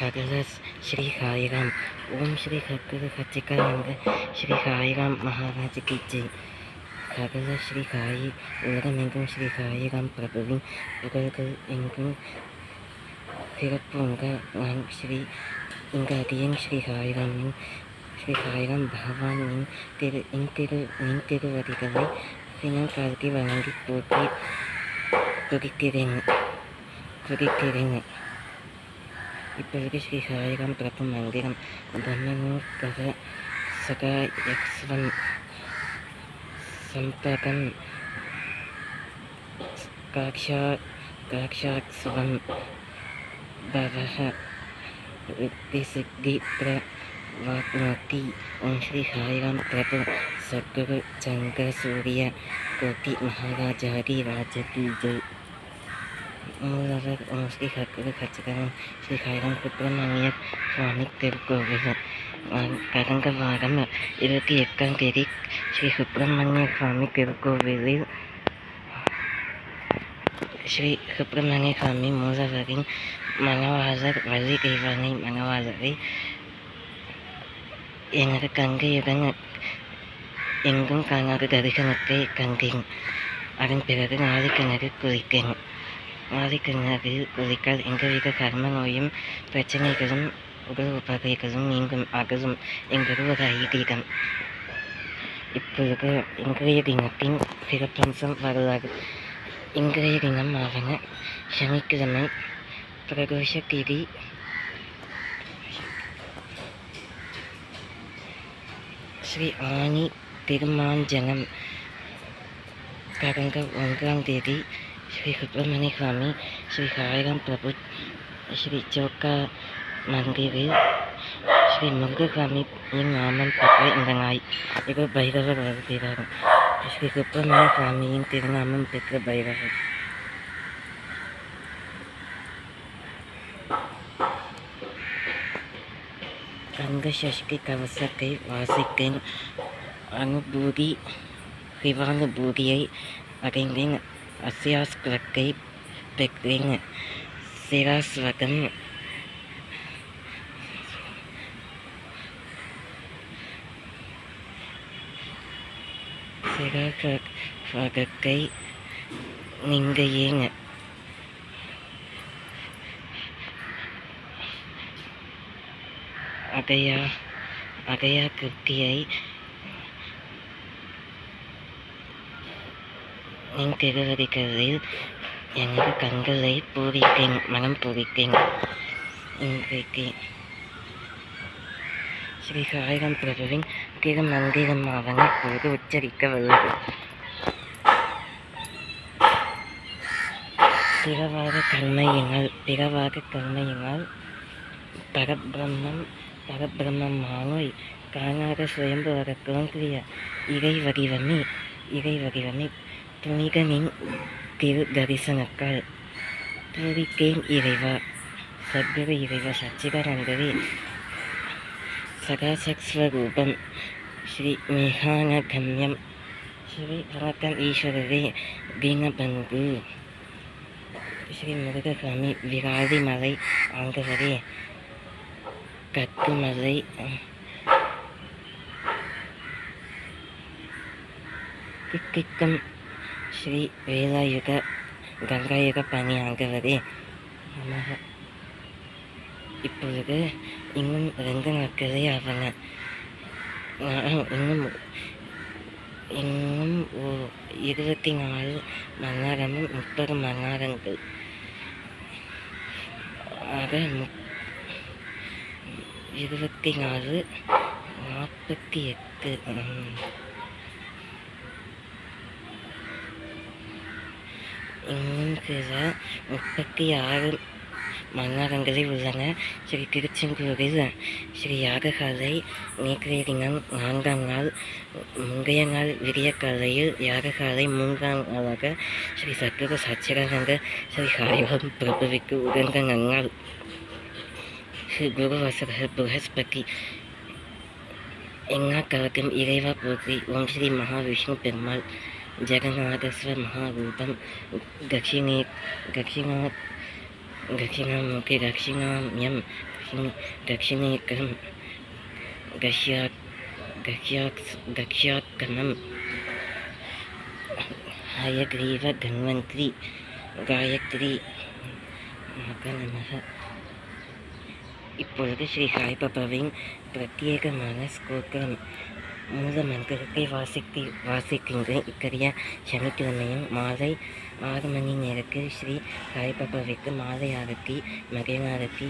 ககத ஸ்ரீ சாய்ராம். ஓம் ஸ்ரீ சத்குரு சச்சிதானந்த ஸ்ரீ சாய்ராம் மகாராஜ் கி ஜெய். ககத ஸ்ரீ சாயி உலகமெங்கும் ஸ்ரீ சாய்ராம் பிரபுவின் புகழ்கள் எங்கும் சிறப்புங்க. நான் இங்கு அடியேன் ஸ்ரீ சாய்ராமின் ஸ்ரீ சாய்ராம் பகவானின் திருவடிகளை சினம் காட்டி வழங்கி போற்றி துதிக்கிறேன். இப்பொழுது ஸ்ரீ சாய்ராம் பிரபு மந்திரம் பிரம்மனூர் கவ சகா யக்ஸ்வன் சம்பகம் காக்ஷாக்ஸ்வம் பவஹ ரித்தி பிரவாக்னோதி. ஓம் ஸ்ரீ சாய்ராம் பிரபு சத்குரு சந்திர சூரிய கோட்டி மகாராஜாதி ராஜகி ஜெய். மூலவர் ஓம் ஸ்ரீ சத்குரு சச்சிதானந்த ஸ்ரீ சாய்ராம் சுப்பிரமணிய சுவாமி திருக்கோவில். கடந்த வாரம் 28ஆம் தேதி ஸ்ரீ சுப்பிரமணிய சுவாமி திருக்கோவிலில் ஸ்ரீ சுப்பிரமணிய சுவாமி மூலவரின் மணவாளர் வள்ளி தெய்வானை மணவாளரை எனது கங்கையுடன் எங்கும் காணாத தரிசனத்தை கண்டேன். அதன் பிறகு நாளைக்கிணறு குளித்தால் எந்தவித கர்ம நோயும் பிரச்சனைகளும் உடல் உபாதைகளும் அகலும் என்பது ஒரு ஐதீகம். இப்பொழுது இன்றைய தினத்தின் சிறப்பம்சம் வரலாறு. இன்றைய தினம் ஆவன சனிக்கிழமை பிரதோஷ திதி. ஸ்ரீ ஆனி திருமாஞ்சனம். கடந்த 1ஆம் தேதி ஸ்ரீ சுப்பிரமணிய சுவாமி ஸ்ரீ சாய்ராம் பிரபு ஸ்ரீ சோக்கா மந்திரில் ஸ்ரீ முருகசுவாமியின் நாமம் பெற்ற இந்த நாய். இது பைரவர் வருகிறார். ஸ்ரீ சுப்பிரமணிய சுவாமியின் திருநாமம் பெற்ற பைரவர். கந்த சஷ்டி கவசத்தை வாசித்தேன். சிவானுபூதியை அடைந்தேன். அசியாஸ்கிரத்தை பெற்றேன். சிராஸ்வகம் சிராஸ்வகத்தை நீங்கையேன். அகயா கிருத்தியை என் திருவடிகளில் எனது கண்களை மனம் பூரித்தேன். இன்றைக்கு ஸ்ரீ சாய்ராம் பிரபுவின் திருமந்திரமாவன இப்போது உச்சரிக்க வல்லது. பிறவாத கருணையினால் பரபிரம்மமானோய் காணாத சுயம்புவர தோன்றிய இறை வடிவமே புனிதனின் திரு தரிசனத்தால் பூரித்தேன். இறைவா, சத்குரு இறைவா, சச்சிதானந்தரே, சதாசக்ஸ்வரூபம், ஸ்ரீ மேகானகம்யம், ஸ்ரீ வணக்கம் ஈஸ்வரரே, தீனபந்து, ஸ்ரீ முருகசுவாமி விராலிமலை ஆண்டவரே, கத்துமலை தித்திக்கும் ஸ்ரீ வேலாயுக கங்காயுக பணி ஆண்டவரே நமக. இப்பொழுது இன்னும் 2 நாட்களே ஆவன. இன்னும் 24 மணி நேரமும் 30 மணி நேரங்கள் ஆக 24 48 இன்னும் சில 36 மணி நேரங்களில் உள்ளன. ஸ்ரீ திருச்செந்தூரில் ஸ்ரீ யாகசாலை நேற்றைய தினம் 4ஆம் நாள். முந்தைய நாள் விடிய காலையில் யாகசாலை 3ஆம் நாளாக ஸ்ரீ சத்குரு சச்சிதானந்த ஸ்ரீ சாய்ராம் பிரபுவிற்கு உகந்த நன்னாள். ஸ்ரீ குருவாசகர் புரஸ்பதி. எங்காக்காலத்தும் இறைவா போற்றி. ஓம் ஸ்ரீ மகாவிஷ்ணு பெருமாள் ஜெகநாதஸ்வ மகாரூபம் தட்சிணாமுகி தட்சிணாமியம் दक्षिणेकं गह्यात्कनं हयग्रीव धन्वन्त्री गायत्री நமக. இப்பொழுது ஸ்ரீ சாய்பாபாவின் பிரத்யேகமான ஸ்தோத்திரம் மூல மந்திரத்தை வாசிக்கின்றேன். இக்கரிய சனிக்கிழமையும் மாலை 6 மணி நேரத்தில் ஸ்ரீ சாய்பாபாவிற்கு மாலை ஆரத்தி மகிழாரத்தி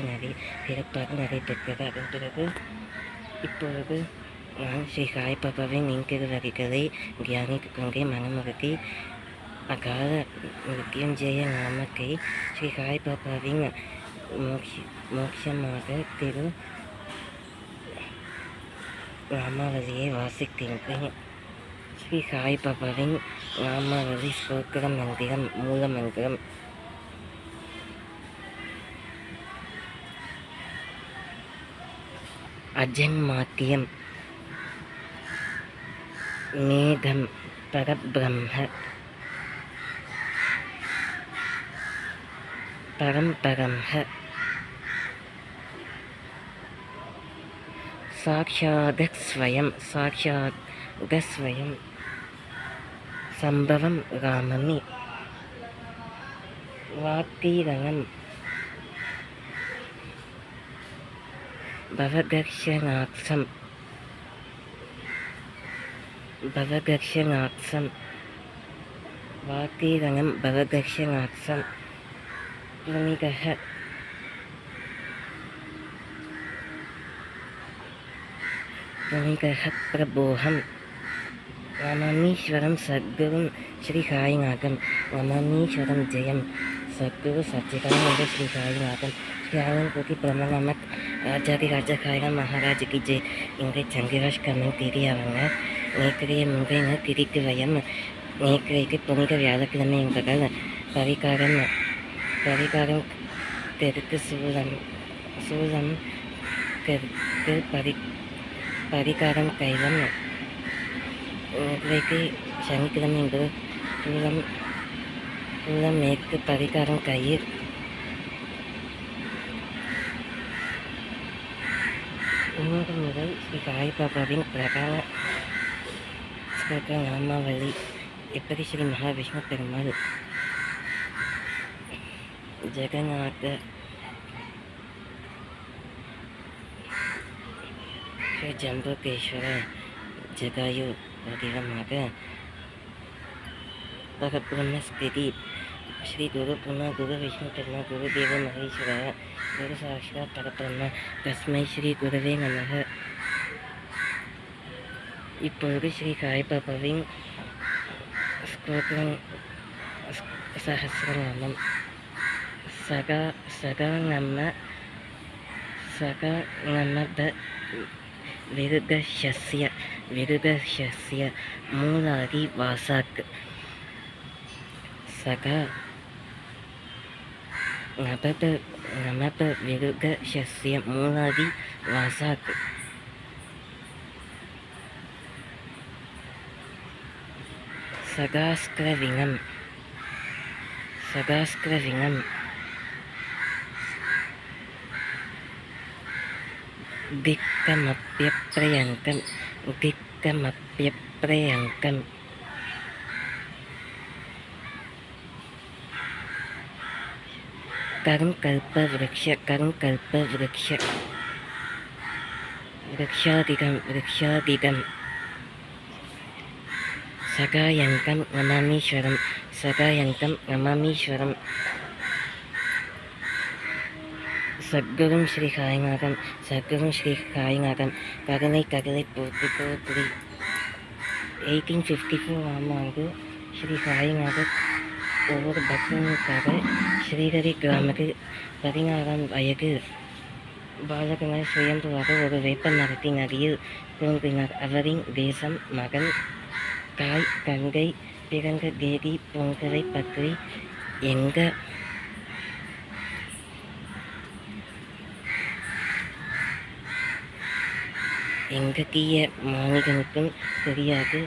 சிறப்பாக நடைபெற்றது. அதன் பிறகு இப்பொழுது நான் ஸ்ரீ சாய்பாபாவின் திருவடிகளை தியானித்துக் கொண்டே மனமுருகி அகால மிருத்யுஞ்சய நாமத்தை ஸ்ரீ சாய்பாபாவின் மோட்சமாக திரு நாமாவளியை வாசிக்கின்றேன். ஸ்ரீ சாய்பாபாவின் நாமாவளி ஸ்தோத்திர மந்திரம் மூல மந்திரம். அஜன்மாத்தியம் மேதம் பரபிரம்ம பரம்பரம்ஹ சாக்ஷாதஸ்வயம் சம்பவம் ராமமி வாத்தீரணம் பவதர்ஷனாக்ஷம் வாத்தீரணம் பவதர்ஷனாக்ஷம் புனிதஹ பிரபோகம் நமாமீஸ்வரம் சத்குரும் ஸ்ரீ சாய்நாதம் நமாமீஸ்வரம் ஜெயம் சத்குரு சச்சிதானந்த ஸ்ரீ சாய்நாதம் ஸ்ரீ பிரம்மநாமக் ராஜாதி ராஜகாயம் மகாராஜுக்கு ஜெய். இங்கே சந்திராஷ் கமன் அவங்க நேற்றைய முந்தைய திரிக்கு வயம் நேற்றைக்கு புனித வியாழக்கிழமை என்பதால் பரிகாரம் தெற்கு சூலம் தெற்கு பரிகாரம் கைலம். இன்றைக்கு சனிக்கிழமை என்பது சூலம் மேற்கு பரிகாரம் கயிர். இன்னொரு முறை ஸ்ரீ சாய்பாபாவின் பிரகார நாமாவளி. எப்படி ஸ்ரீ மகாவிஷ்ணு பெருமாள் ஜெகநாத ஸ்ரீ ஜம்புகேஸ்வர ஜகாயு வடிவமாக பரபிரம்மஸ்திதி ஸ்ரீ குரு புனா குரு விஷ்ணு பெருமா குரு தேவ மகேஸ்வர குரு சாட்சா பரபிரம்ம தஸ்மை ஸ்ரீ குருவே நமக. இப்பொழுது ஸ்ரீ சாய்பாபாவின் ஸ்தோத்திரம் சஹஸ்ரநாமம். சகா நமப விருகஸ்ய மூலாதி வாசாக். சகா நமப விருகஸ்ய மூலாதி வாசாக். சகாஸ்கிரவிணம் திக்கமப்யப்ரயங்கம் விருக்ஷாதிகம் சகாயங்கம் நமாமீஸ்வரம் சத்குரும் ஸ்ரீ சாய்நாதம் கருணை போற்றி 1854 ஆம் ஆண்டு ஸ்ரீ சாய்நாதர் ஒவ்வொரு பக்தனுக்காக ஸ்ரீஹரி கிராமத்தில் 16ஆம் வயது பாலகனாய் சுயம்புவாக ஒரு வேப்ப மரத்தின் அடியில் தோன்றினார். அவரின் தேசம், மகன், தாய், தங்கை, பிறந்த தேதி போன்றவை பற்றி எங்க தீய மானிடனுக்கும் தெரியாது,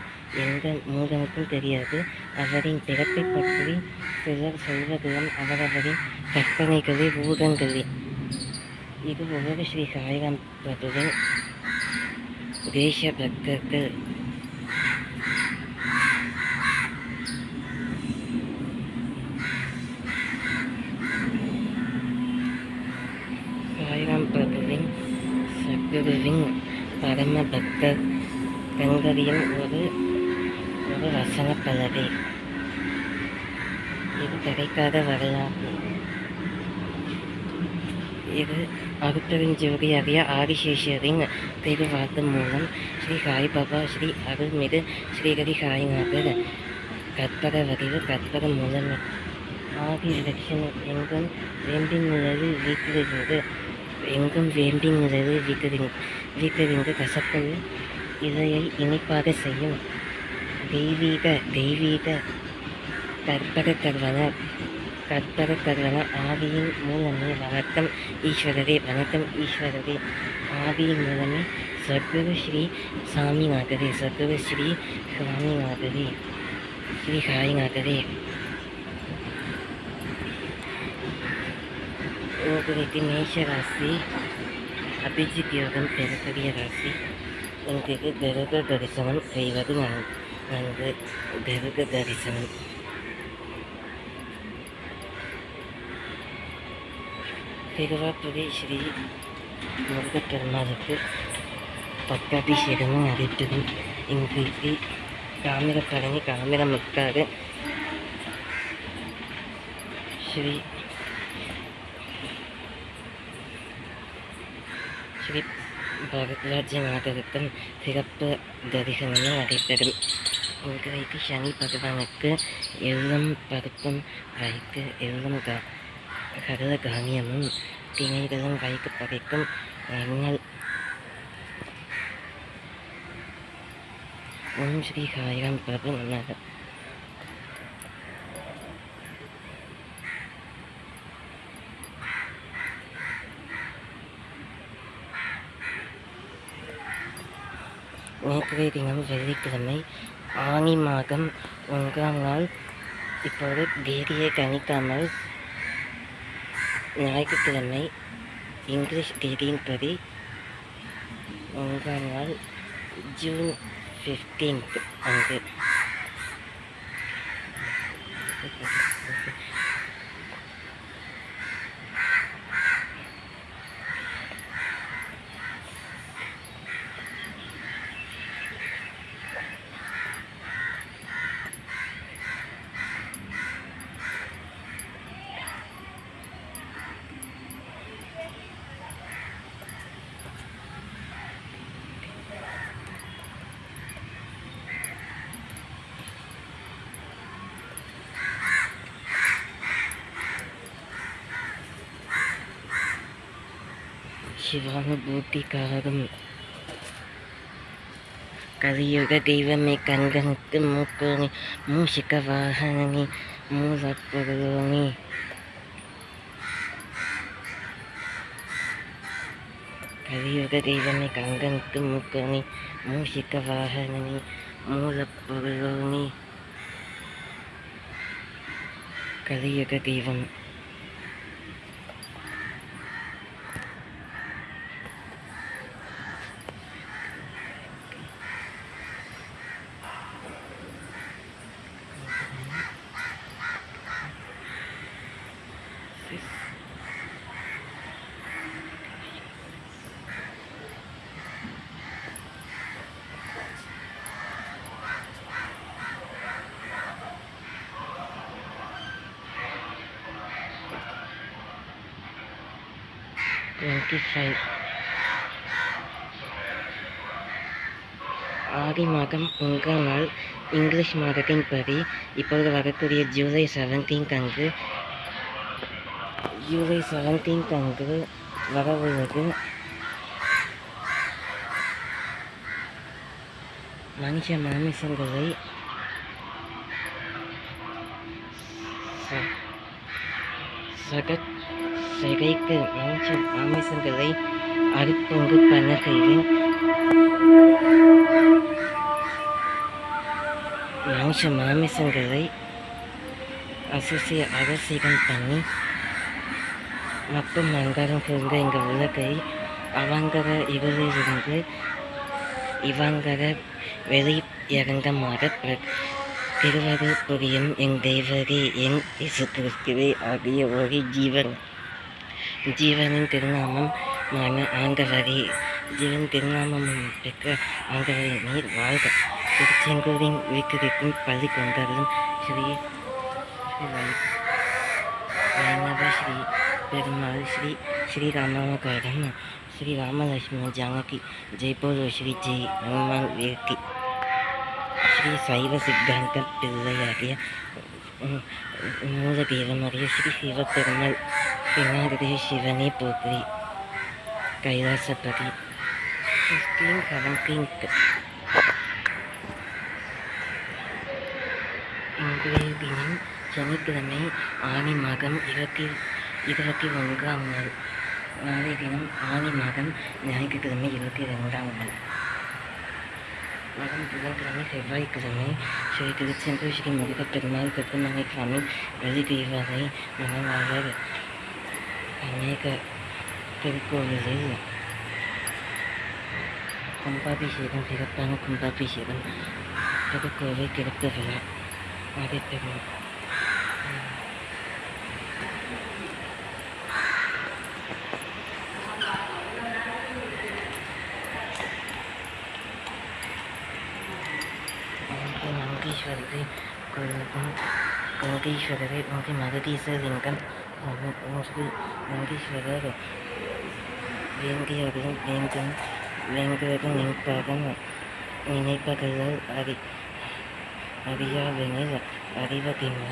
எந்த மூடனுக்கும் தெரியாது. அவரின் பிறப்பை பற்றி சிலர் சொல்வதும் அவரவரின் கற்பனைகளே, ஊகங்களே. இது ஒவ்வொரு ஸ்ரீ சாய்ராம் பிரபுவின் தேச பக்தர்கள் சாய்ராம் பிரபுவின் சத்குருவின் பரம பக்தர் கங்கரியின் ஒரு வசன பலகை. இது கிடைக்காத வரலாறு. இது அருட்பெருஞ்சோதியாகிய ஆதிசேஷரின் திருவாக்கு மூலம் ஸ்ரீ சாய்பாபா ஸ்ரீ அருள்மிகு ஸ்ரீகரி சாய்நாதர் கற்பக வடிவு கற்பக மூலம் ஆதி லட்சணம் எங்கும் வேண்டி நிலவு வீட்டிலிருந்து எங்கும் வேண்டி நிலவு வீட்டிலிருந்து கசப்புள் இதையை இனிப்பாக செய்யும் தெய்வீக கற்பக கர்வன ஆவியின் மூலமே வணக்கம் ஈஸ்வரரே ஆவியின் மூலமே சத்குரு ஸ்ரீ சாமிநாதரே ஸ்ரீ சாய்நாதரே. உங்களுக்கு மேஷ ராசி அபிஜித் யோகம் பெறக்கூடிய ராசி. உங்களுக்கு கருட தரிசனம் செய்வது நன்கு. கருட தரிசனம் திருவாப்புரி ஸ்ரீ முருகப்பெருமாளுக்கு பட்டாபிஷேகமும் நடைபெறும். இன்றைக்கு தாமிரபரணி தாமிரமுக்காக ஸ்ரீ பரத்ராஜநாதருக்கும் சிறப்பு தரிசனமும் நடைபெறும். இன்றைக்கு சனி பகவானுக்கு எள்ளும் பருப்பும் வைத்து எள்ளும் கடல தானியமும் திணைகளும் வைத்து படைக்கும் நன்னல். ஓம் ஸ்ரீ சாய்ராம் பிரபு நமக. நேற்றைய தினம் வெள்ளிக்கிழமை ஆனி மாதம் 1ஆம் நாள். இப்போது தேதியை கணிக்காமல் ஞாயிற்றுக்கிழமை இங்கிலீஷ் தேதியின்படி 1ஆம் நாள் ஜூன் 15 அன்று. சிவானுபூதிக்காகும் கலியுக தெய்வமே கண்கனுக்கு மூக்கோனி மூஷிக வாகனி மூலப்பொருளோனி. கலியுக தெய்வமே கண்கனுக்கு மூக்கோனி மூஷிக வாகனி மூலப்பொருளோனி. கலியுக தெய்வம் ஆடி மாதம் 1ஆம் நாள் இங்கிலீஷ் மாதத்தின்படி இப்போது வரக்கூடிய ஜூலை 17 அன்று வரவுள்ளது. மனுஷ மாமிசங்களை சகைக்கு மனுஷ மாமிசங்களை அறுப்புண்டு பலகையில் மனுஷ மாமிசங்களை அரசியல் பண்ணி மப்பும் மங்காரம் சூழ்ந்த எங்கள் உலகை அவங்கர இருளிலிருந்து இவங்கர வெளி இறங்கமாக திருவது புரியும் எங் தெய்வரே எங் இயேசு கிறிஸ்துவே ஆகிய ஒரு ஜீவனின் திருநாமம் ஆண்டவரே, ஜீவன் திருநாமமும் பெற்ற ஆண்டவரே நீர் வாழ்க. திருச்செங்கோடின் வீட்டிற்கும் பள்ளி கொண்டாடும் ஸ்ரீ வைணவ ஸ்ரீ பெருமாள் ஸ்ரீராமகாரம் ஸ்ரீ ராமலட்சுமி ஜானகி ஜெய்போலோ ஸ்ரீ ஜெய் ஹனுமான் வீர்த்தி ஸ்ரீ சைவ சித்தாந்த பிள்ளையாகிய மூலதேவனுடைய ஸ்ரீ சிவபெருமாள் பின்னாருடைய சிவனே போற்றி. கைலாசபதி கிளீன் கரம் கிளீன். இன்றைய தினம் சனிக்கிழமை ஆனி மாதம் 21ஆம் நாள். நாளைய தினம் ஆனி மாதம் ஞாயிற்றுக்கிழமை 22ஆம் நாள். வரும் புதன்கிழமை செவ்வாய்க்கிழமை ஸ்ரீ திருச்செங்கோடு ஸ்ரீ முருகப்பெருமாள் சுப்பிரமணிய சுவாமி வெளி தேவாலய மணவாளர் அநேக திருக்கோவிலில் கும்பாபிஷேகம், சிறப்பான கும்பாபிஷேகம், திருக்கோவில் திறப்பு விழா நடைபெறும். கங்கீஸ்வரரை ஓகே மகதீஸ்வரலிங்கம் ஸ்ரீ கங்கீஸ்வரர் வேண்டியவர்களும் வேண்டுவதும் நினைப்பவர்கள் அறியாவெனில் அறிவதென்ன.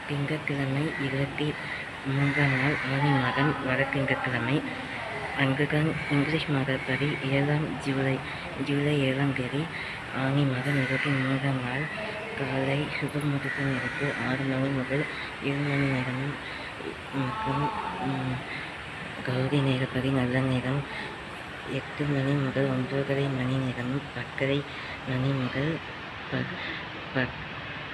திங்கட்கிழமை 23ஆம் நாள் ஆனி மாதம் வடதிங்கட்கிழமை. அங்குதான் இங்கிலீஷ் மாதப்படி ஜூலை 7ஆம் தேதி ஆனி மாதம் 23ஆம் நாள் காலை சுபமுகூர்த்த நேரத்து 6 மணி முதல் 7 மணி நேரமும் மற்றும் கௌரி நேரப்படி நல்ல நேரம் 8 மணி முதல் 9:30 மணி நேரமும் 10:30 மணி முதல்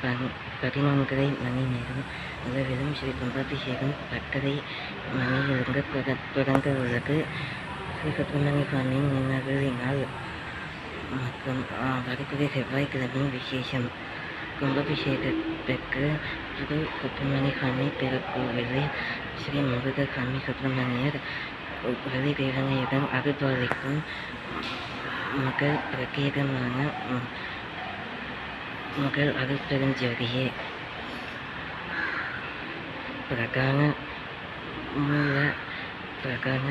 11:30 மணி நேரம் அளவிலும் ஸ்ரீ கும்பாபிஷேகம் 10:30 மணியிலிருந்து தொடங்க உள்ளது. ஸ்ரீ சுப்பிரமணிய சுவாமியின் நினைவுகளினால் மற்றும் வரக்கூடிய செவ்வாய்க்கிழமையின் விசேஷம். கும்பாபிஷேகத்திற்கு திரு சுப்பிரமணிய சுவாமி திருக்கோவிலில் ஸ்ரீ முருகசாமி சுப்பிரமணியர் வெளி தேவனையுடன் அருள்பாலிக்கும் மகள் பிரத்யேகமான மகள் அருட்பெருஞ்சோதியே. பிரகான மூல பிரகான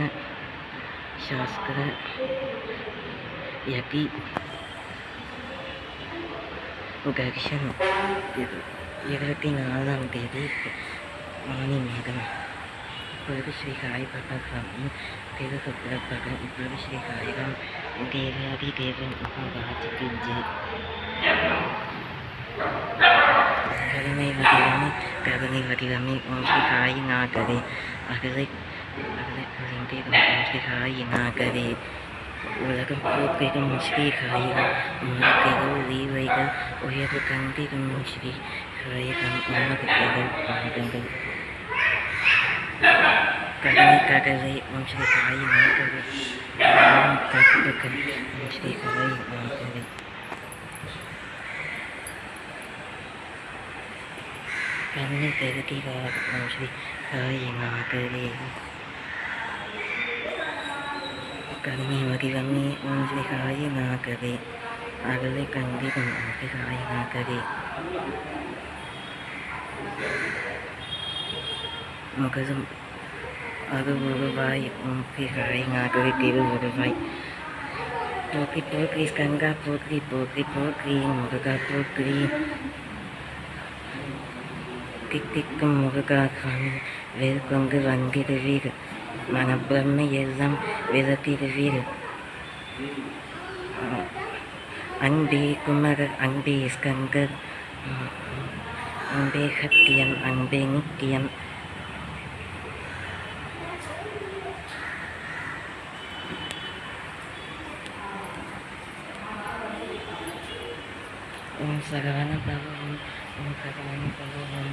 சாஸ்திர யதி தர்ஷன் 24ஆம் தேதி ஆனி மாதம். இப்பொழுது ஸ்ரீ சாய்பாபா சுவாமி திரு சுப்பிரபாகம். இப்பொழுது ஸ்ரீ சாய்ராம் தேவாதி தேவன் மகாராஜுக்கு ஜெய். கருணை வடிவமே ஓம் ஸ்ரீ சாயிநாதரே. அகலை குறைந்தேன் ஓம் ஸ்ரீ சாயிநாதரே. உலகம் போக்கிடும் ஸ்ரீ சாயிரம் உமக்குகள் லீலைகள் உயர்வு கண்டிடும் ஸ்ரீ சாயிரம் உமக்குகள் பாதங்கள். கருணை கடலை ஓம் ஸ்ரீ சாயிநாதரே. கற்புகள் ஓம் ஸ்ரீ சாயிநாதரே. கருணை கருதிவார் ஓம் ஸ்ரீ சாயிநாதரே. கருணை வடிவமே ஓம் ஸ்ரீ சாயிநாதரே. அகலை கண்டிடும் ஓம் ஸ்ரீ சாயிநாதரே. முகதும் அருவுருவாய் ஓம் ஸ்ரீ சாயிநாதரே. திருவுருவாய் போற்றி போற்றி கங்கா போற்றி போற்றி போற்றி முருகா போற்றி. தித்திக்கும் முருகா சுவாமி வேல்கொண்டு வந்திடுவீர். மனப்பிரமை எல்லாம் விரத்திடுவீர். அன்பே குமரர் அன்பே ஸ்கந்தர் அன்பே சத்தியம் அன்பே நித்தியம் சரவண பவம் ஓம் சரவண பவம்.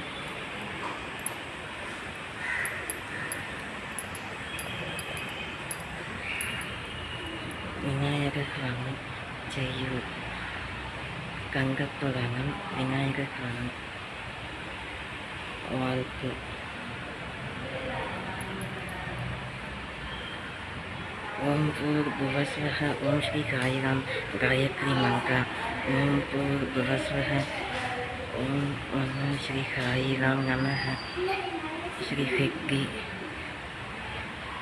விநாயகர் சுவாமி செய்யூர் கங்கப்புராணம் விநாயகர் சுவாமி வாழ்த்து. ஓம் பூர்புவஸ்வஹ ஓம் ஸ்ரீ சாயிராம் காயத்ரி மந்திரா. ஓம் பூர்புவஸ்வஹ ஓம் நமோ ஸ்ரீ சாயிராம் நமः. ஸ்ரீ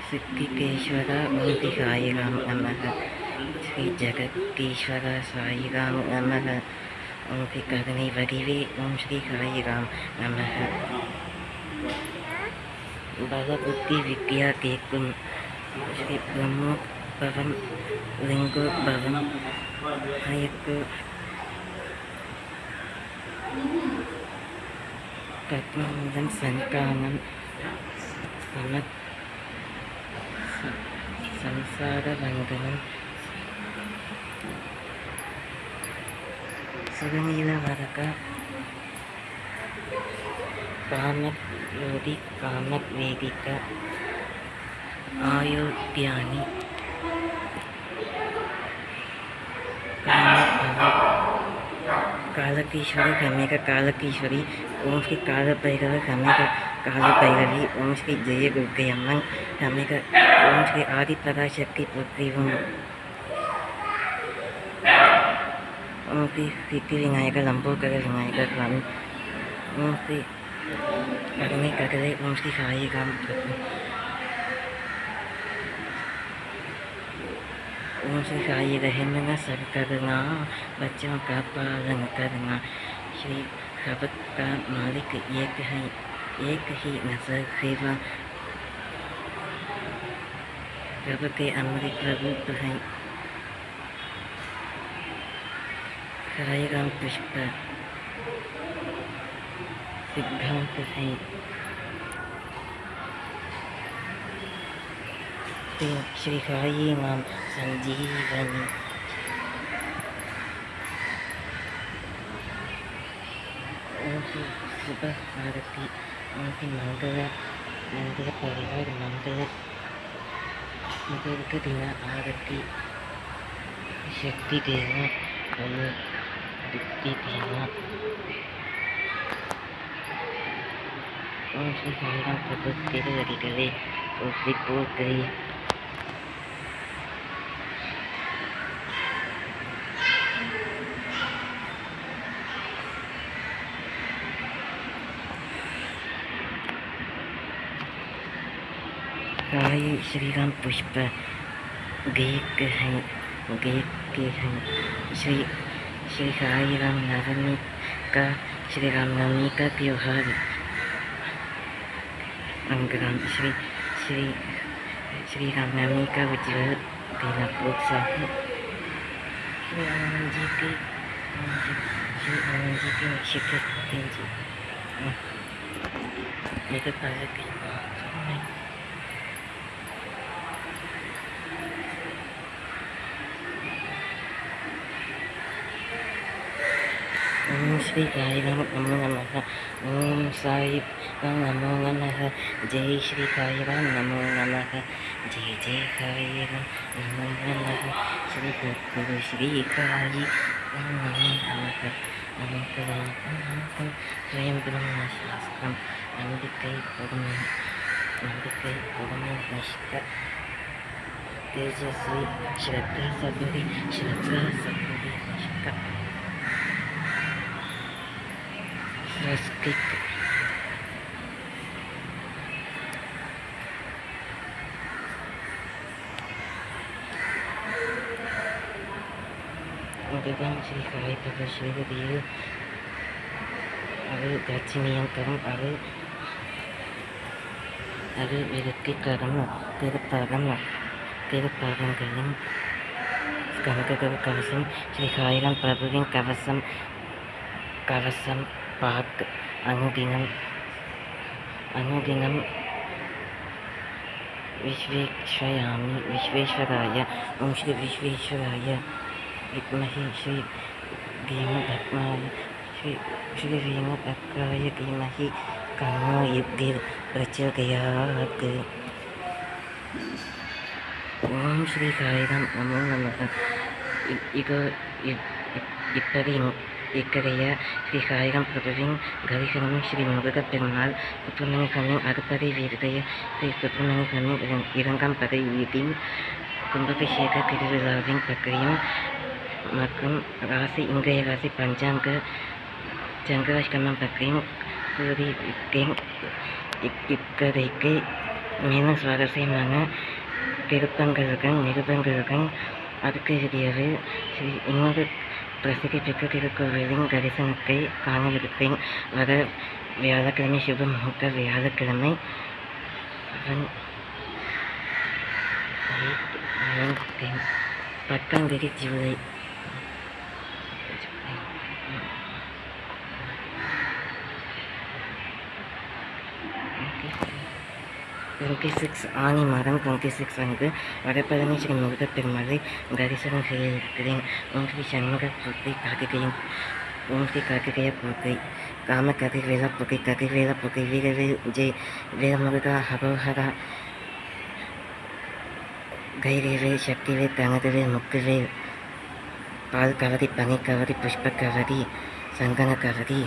சித்திகேஸ்வர ஓம் ஸ்ரீ சாயிராம் நமः. ஸ்ரீ ஜகதீஸ்வர சாயிராம் நமः. ஓம் ஸ்ரீ கருணை வடிவே ஓம் ஸ்ரீ சாயிராம் நமः. பல புத்தி வித்யா கேட்கும் ஸ்ரீ பிரம்மோத்பவம் லிங்கோத்பவம் அயக்கு கத்மந்தம் சங்கானம் சம்சாரவந்தனம் சுகநீலவரக காமத் யோதி காமத் வேதிக ஆயோத்யானி காலகீஸ்வரி கமேக காலகீஸ்வரி ஓம் ஸ்ரீ காலபைரவ கமேக காலபைரவி ஓம் ஸ்ரீ ஜெய துர்க்கையம்மன் கமேக ஓம் ஸ்ரீ ஆதிபராசக்தி புத்திரி ஓம் ஸ்ரீ சித்தி விநாயகர் லம்போகர விநாயகர் சுவாமி ஓம் ஸ்ரீ கருணை ககலை ஓம் ஸ்ரீ சாயிராம் பிரபு ओम श्री साई रहमना सब करना बच्चों का पालन करना. श्री सबक का मालिक एक है, एक ही नजर सेवा रब के अमृत रूप है. साईराम पुष्प सिद्धांत है. श्री साई नाम संजीवनी. ओम श्री सुबह आरती ओम श्री मंगल मंदिर परिवार मंगल दीर्घ दिन आरती शक्ति देना और बुद्धि देना. ओम श्री साईराम प्रभु तिरुवडिगले पोत्री पोत्री. साई श्रीराम पुष्प गेक हैं गेक के हैं. श्री श्री साई राम नवमी का श्री रामनवमी का त्यौहार अंग्राम. श्री श्री श्री रामनवमी का उज्ज्वल देना प्रोत्साहन. श्री आनंद जी के श्री आनंद जी के निश्चित दिन जी मेरे पालक ओम श्री साईराम नमो नमः. ओम साईराम नमो नमः. जय श्री साईराम नमो नमः. जय जय साईराम नमो नमः. श्री गुरु श्री साई नमो नमः. अनंतम स्वयं ब्रह्मशास्त्रम नंबिकै पुरुमे नष्ट तेजस्वी श्रद्धा सबरी नष्ट रस्किक. भगवान श्री साई बाबा श्री देव अरुள் தட்சிணியம் தரும் அருள் விருத்தி தரும் திருப்பரங்களின் கனககர கவசம். ஸ்ரீ சாயிராம் பிரபுவின் கவசம் பாக் अनुदिनं विश्वेश्वराय. ओम श्री विश्वेश्वराय विद्महे श्री भीमभद्राय श्री श्रीवीणतक्राय धीमहि तन्नो प्रचोदयात्। ஓம் ஸ்ரீ சாய்ராம் நமோ நமக. இப்படி இக்கரைய ஸ்ரீ சாய்ராம் பிரபுவின் கரிசனம் ஸ்ரீ முருகப்பெருமாள் சுப்பிரமணிய சுவாமியின் அறுபடை வீடுடைய ஸ்ரீ சுப்பிரமணிய சுவாமியின் இரண்டாம் படை வீட்டின் கும்பாபிஷேக திருவிழாவின் பற்றியும் மற்றும் இன்றைய ராசி பஞ்சாங்க சங்கராஷ்டமம் பற்றியும் கூறிவிட்டேன். இக்கதைக்கு மேலும் சுவாரஸ்யமான நிருபங்களுடன் அடுத்த இறுதியாவது இன்னொரு பிரசித்தி பெற்ற திருக்கோவிலின் தரிசனத்தை காணவிருப்பேன். வர வியாழக்கிழமை சுப முகூர்த்த வியாழக்கிழமை 10ஆம் தேதி ஜூலை 26 ஆனி மாதம் 26 அன்று வடபழனி ஸ்ரீ முருகப்பெருமாளை தரிசனம் செய்ய இருக்கிறேன். ஓம் ஸ்ரீ சண்முக பூர்த்தி கார்த்திகையும் ஓம் ஸ்ரீ கார்த்திகேய பூர்த்தி காம கதிர்வேலா பூர்த்தி கதிர்வேலா பூர்த்தி வீரவேல் ஜெய் வேலமுருகா ஹரோஹரா தைரியவேல் சக்திவேல் தனதுவேல் முக்குவேல் பால் கவரி பனி கவரி புஷ்ப கவரி சங்கன கவரி